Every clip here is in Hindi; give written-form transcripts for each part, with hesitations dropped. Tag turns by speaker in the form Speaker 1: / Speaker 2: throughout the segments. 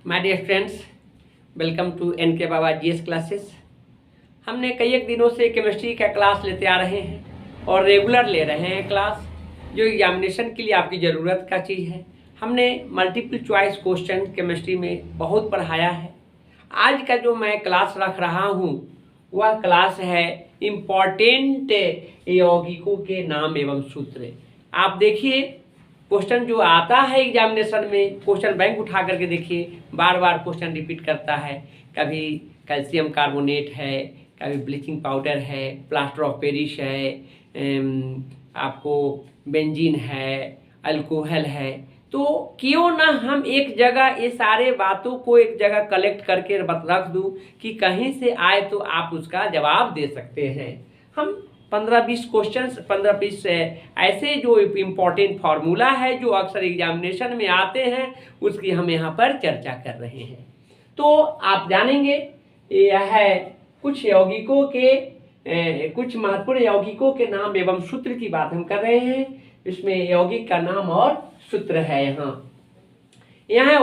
Speaker 1: My dear friends, welcome to N K Baba GS classes. हमने कई एक दिनों से केमिस्ट्री का क्लास लेते आ रहे हैं और रेगुलर ले रहे हैं क्लास, जो एग्जामिनेशन के लिए आपकी ज़रूरत का चीज़ है। हमने मल्टीपल चॉइस क्वेश्चन केमिस्ट्री में बहुत पढ़ाया है। आज का जो मैं क्लास रख रहा हूँ वह क्लास है इम्पॉर्टेंट यौगिकों के नाम एवं सूत्र। आप देखिए, क्वेश्चन जो आता है एग्जामिनेशन में, क्वेश्चन बैंक उठा करके देखिए, बार बार क्वेश्चन रिपीट करता है। कभी कैल्शियम कार्बोनेट है, कभी ब्लीचिंग पाउडर है, प्लास्टर ऑफ पेरिस है, आपको बेंजीन है, अल्कोहल है। तो क्यों ना हम एक जगह ये सारे बातों को एक जगह कलेक्ट करके रख दूं कि कहीं से आए तो आप उसका जवाब दे सकते हैं। हम 15-20 क्वेश्चन, 15-20 ऐसे जो इम्पोर्टेंट फार्मूला है जो अक्सर एग्जामिनेशन में आते हैं, उसकी हम यहाँ पर चर्चा कर रहे हैं। तो आप जानेंगे यह है कुछ यौगिकों के कुछ महत्वपूर्ण यौगिकों के नाम एवं सूत्र की बात हम कर रहे हैं। इसमें यौगिक का नाम और सूत्र है। यहाँ है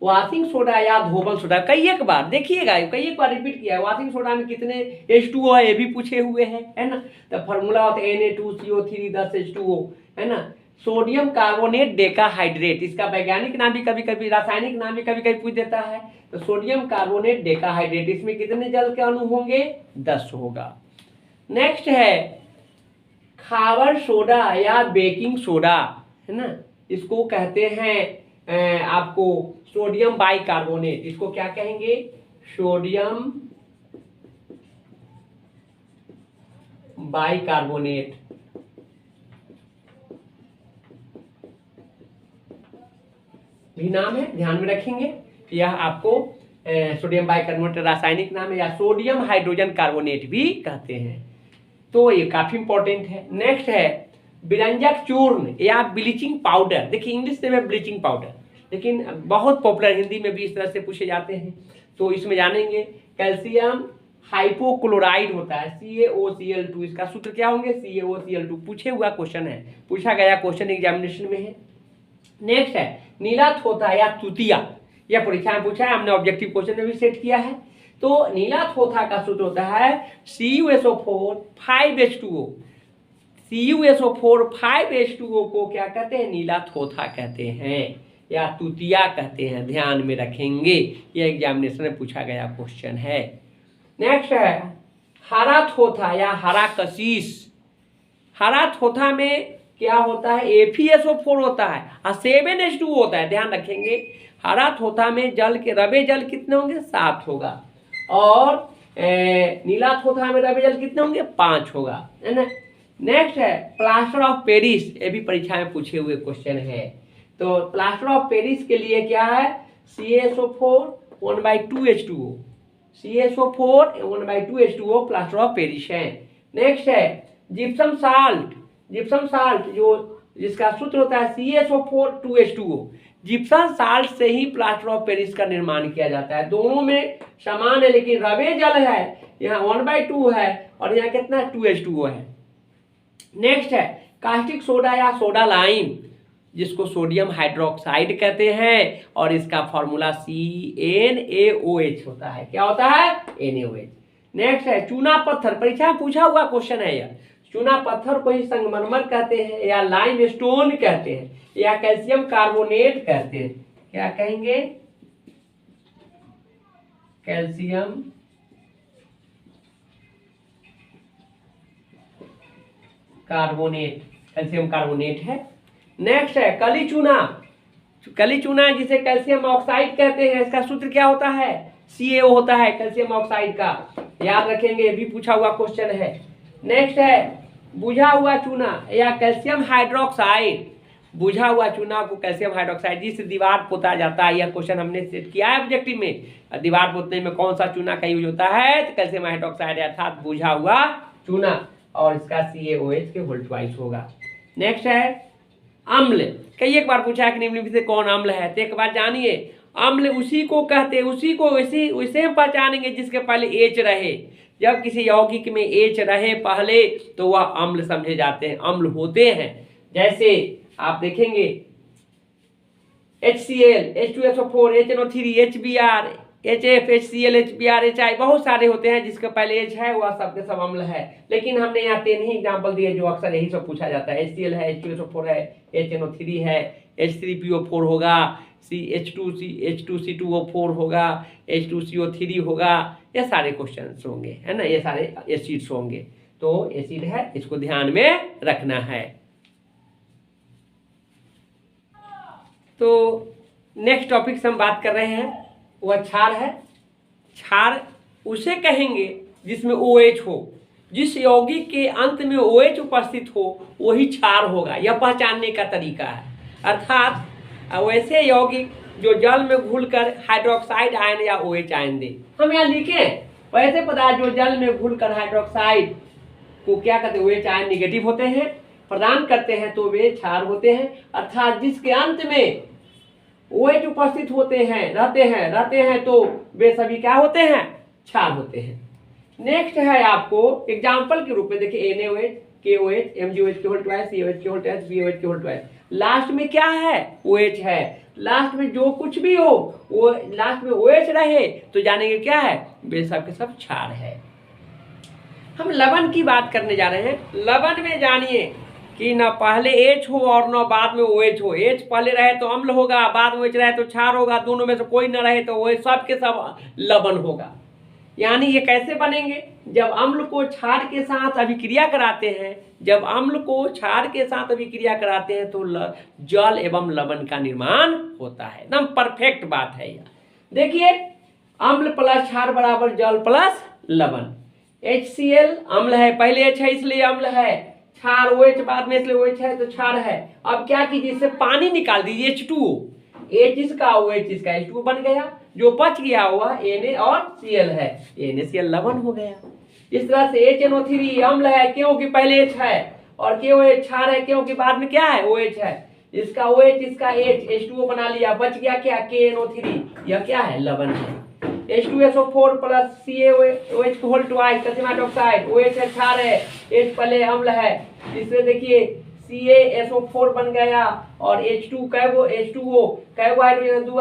Speaker 1: वाशिंग सोडा या धोबन सोडा। कई एक बार देखिएगा, कई एक बार रिपीट किया है। वाशिंग सोडा में कितने H2O है ये भी पूछे हुए हैं, है ना। तो फॉर्मूला होता है Na2CO3 10 H2O, है ना। सोडियम कार्बोनेट डेकाहाइड्रेट, इसका वैज्ञानिक नाम भी कभी कभी, रासायनिक नाम भी कभी कभी पूछ देता है। तो सोडियम कार्बोनेट डेकाहाइड्रेट, इसमें कितने जल के अणु होंगे? 10 होगा। नेक्स्ट है खावर सोडा या बेकिंग सोडा, है ना। इसको कहते हैं आपको सोडियम बाइकार्बोनेट। इसको क्या कहेंगे? Sodium bicarbonate. भी नाम है, ध्यान में रखेंगे। यह आपको सोडियम बाइकार्बोनेट रासायनिक नाम है, या सोडियम हाइड्रोजन कार्बोनेट भी कहते हैं। तो ये काफी इंपॉर्टेंट है। नेक्स्ट है विरंजक चूर्ण या ब्लीचिंग पाउडर। देखिए, इंग्लिश में ब्लीचिंग पाउडर, लेकिन बहुत पॉपुलर हिंदी में भी इस तरह से पूछे जाते हैं। तो इसमें जानेंगे कैल्शियम हाइपोक्लोराइड होता है CaOCl2। इसका सूत्र क्या होंगे? CaOCl2। पूछे हुआ क्वेश्चन है, पूछा गया क्वेश्चन एग्जामिनेशन में है। नेक्स्ट है नीला थोथा या तुतिया। यह परीक्षा में पूछा है, हमने ऑब्जेक्टिव क्वेश्चन में भी सेट किया है। तो नीला थोथा का सूत्र होता है CuSO4 5H2O। CuSO4 5H2O को क्या कहते हैं? नीला थोथा कहते हैं या तुतिया कहते हैं। ध्यान में रखेंगे, यह एग्जामिनेशन में पूछा गया क्वेश्चन है। नेक्स्ट है हरा थोथा या हरा कशीस। हरा थोथा में क्या होता है? FeSO4 होता है और 7H2O होता है। ध्यान रखेंगे, हरा थोथा में जल के रबे जल कितने होंगे? 7 होगा। और नीला थोथा में रबे जल कितने होंगे? 5 होगा, है ना। नेक्स्ट है प्लास्टर ऑफ पेरिस। ये भी परीक्षा में पूछे हुए क्वेश्चन है। तो प्लास्टर ऑफ पेरिस के लिए क्या है? CaSO4 1/2H2O। CaSO4 1/2H2O plaster of Paris है। नेक्स्ट है जिप्सम साल्ट। जिप्सम साल्ट जिसका सूत्र होता है CaSO4 2H2O। जिप्सम साल्ट से ही प्लास्टर ऑफ पेरिस का निर्माण किया जाता है। दोनों में समान है, लेकिन रबे जल है, यहाँ 1/2 है और यहाँ कितना 2H2O है। नेक्स्ट है कास्टिक सोडा या सोडा लाइम, जिसको सोडियम हाइड्रोक्साइड कहते हैं, और इसका फॉर्मूला CnAOH होता है। क्या होता है? NaOH। नेक्स्ट है चूना पत्थर। परीक्षा में पूछा हुआ क्वेश्चन है यह। चूना पत्थर को ही संगमरमर कहते हैं, या लाइम स्टोन कहते हैं, या कैल्शियम कार्बोनेट कहते हैं। क्या कहेंगे? कैल्शियम कार्बोनेट, कैल्शियम कार्बोनेट है। नेक्स्ट है कली चूना। कली चूना जिसे कैल्शियम ऑक्साइड कहते हैं, इसका सूत्र क्या होता है? CaO होता है कैल्शियम ऑक्साइड का। याद रखेंगे, ये भी पूछा हुआ क्वेश्चन है। नेक्स्ट है बुझा हुआ चूना या कैल्शियम हाइड्रोक्साइड। बुझा हुआ चूना को कैल्शियम हाइड्रोक्साइड, जिससे दीवार पोता जाता है। यह क्वेश्चन हमने सेट किया है ऑब्जेक्टिव में। दीवार पोतने में कौन सा चूना का यूज होता है? तो कैल्शियम हाइड्रोक्साइड अर्थात बुझा हुआ चूना, और इसका CaOH के होल ट्वाइस होगा। नेक्स्ट है अम्ल। कई एक बार पूछा है कि निम्नलिखित से कौन अम्ल है। तो एक बार जानिए, अम्ल उसी को कहते हैं, उसी को उसे पहचानेंगे जिसके पहले H रहे। जब किसी यौगिक में H रहे पहले तो वह अम्ल समझे जाते हैं, अम्ल होते हैं। जैसे आप देखेंगे HCl, H2SO4, HNO3, HBr, HF, HCl, HBr, HI, बहुत सारे होते हैं जिसका पहले H है वह सबके सब अम्ल है। लेकिन हमने यहाँ 3 ही एग्जाम्पल दिए जो अक्सर यही सब पूछा जाता है। HCl है, H2SO4 है, HNO3 है, H3PO4 होगा, H2C2O4 होगा, H2CO3 होगा, ये सारे क्वेश्चन होंगे, है ना, ये सारे एसिड्स होंगे। तो एसिड है, इसको ध्यान में रखना है। तो नेक्स्ट टॉपिक से हम बात कर रहे हैं वह क्षार है। क्षार उसे कहेंगे जिसमें OH हो, जिस यौगिक के अंत में OH उपस्थित हो वही क्षार होगा। यह पहचानने का तरीका है। अर्थात वैसे यौगिक जो जल में घुलकर हाइड्रोक्साइड आयन या OH आयन दे। हम यहाँ लिखें वैसे पदार्थ जो जल में घुलकर हाइड्रोक्साइड को क्या कहते हैं, OH आयन निगेटिव होते हैं, प्रदान करते हैं, तो वे क्षार होते हैं। अर्थात जिसके अंत में OH उपस्थित होते हैं रहते हैं तो वे सभी क्या होते हैं, क्षार होते हैं। नेक्स्ट है आपको एग्जाम्पल के रूप में देखिए NaOH, KOH, MgOH के होल ट्वाइस, COH के होल ट्वाइस, BOH के होल ट्वाइस। लास्ट में क्या है, OH है। लास्ट में जो कुछ भी हो वो लास्ट में OH रहे तो जानेंगे क्या है, वे सब के सब क्षार है। हम लवण की बात करने जा रहे हैं। लवण में जानिए कि न पहले H हो और न बाद में OH हो। H पहले रहे तो अम्ल होगा, बाद में OH रहे तो क्षार होगा, दोनों में से कोई न रहे तो OH, सब के सब लवण होगा। यानी ये कैसे बनेंगे, जब अम्ल को क्षार के साथ अभिक्रिया कराते हैं, जब अम्ल को क्षार के साथ अभिक्रिया कराते हैं तो जल एवं लवण का निर्माण होता है। एकदम परफेक्ट बात है यह। देखिए अम्ल प्लस क्षार बराबर जल प्लस लवण। HCl अम्ल है, पहले H है इसलिए अम्ल है, क्षार OH बाद में इसलिए OH है तो क्षार है। अब क्या कीजिए, इससे पानी निकाल दीजिए H2O, H इसका OH इसका H2O बन गया। जो बच गया हुआ Na और Cl है, NaCl लवण हो गया। इस तरह से HNO3 अम्ल है क्योंकि पहले H है, और KOH क्षार है क्योंकि बाद में क्या है, OH है। इसका OH इसका H H2O बना लिया, बच गया क्या, KNO3, यह क्या है, लवण है। H2SO4 plus CaOH whole twice calcium hydroxide, OH है क्षार है, H पहले अम्ल है, इससे देखिए CaSO4 बन गया और H2 कैगो H2O कैगो हाइड्रोजन दू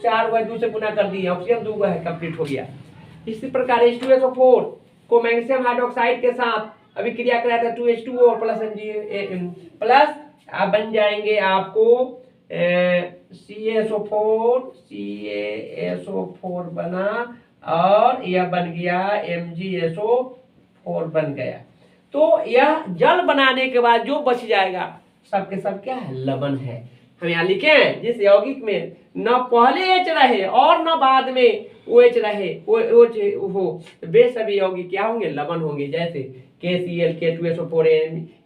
Speaker 1: 4 हुआ, 2 से गुना कर दिया, ऑक्सीजन 2 है, कंप्लीट हो गया। इसी प्रकार H2SO4 को मैग्नीशियम हाइड्रोक्साइड के साथ अभिक्रिया कराया था 2H2O प्लस Mg प्लस आप बन जाएंगे आपको CaSO4 बना और यह बन गया MgSO4 बन गया। तो यह जल बनाने के बाद जो बच जाएगा सबके सब क्या है, लवण है। हम यहाँ लिखे हैं जिस यौगिक में न पहले H रहे और न बाद में OH रहे OH हो, वे सभी यौगिक क्या होंगे, लवण होंगे। जैसे KCl, K2SO4,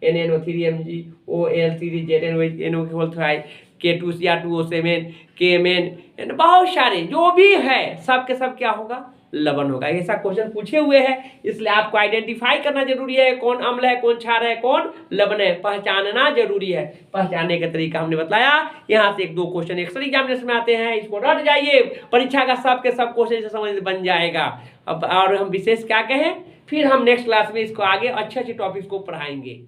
Speaker 1: NaNO3, MgOL3, ZnOH, K2Cr2O7, KMn, बहुत सारे जो भी है सबके सब क्या होगा, लवण होगा। ऐसा क्वेश्चन पूछे हुए हैं, इसलिए आपको आइडेंटिफाई करना जरूरी है, कौन अम्ल है, कौन क्षार है, कौन लवण है, पहचानना जरूरी है। पहचानने का तरीका हमने बताया। यहाँ से 1-2 क्वेश्चन एक्स्ट्रा एग्जामिनेशन में आते हैं, इसको रट जाइए, परीक्षा का सब के सब क्वेश्चन से समझ बन जाएगा। अब और हम विशेष क्या कहें, फिर हम नेक्स्ट क्लास में इसको आगे अच्छे अच्छे टॉपिक्स को पढ़ाएंगे।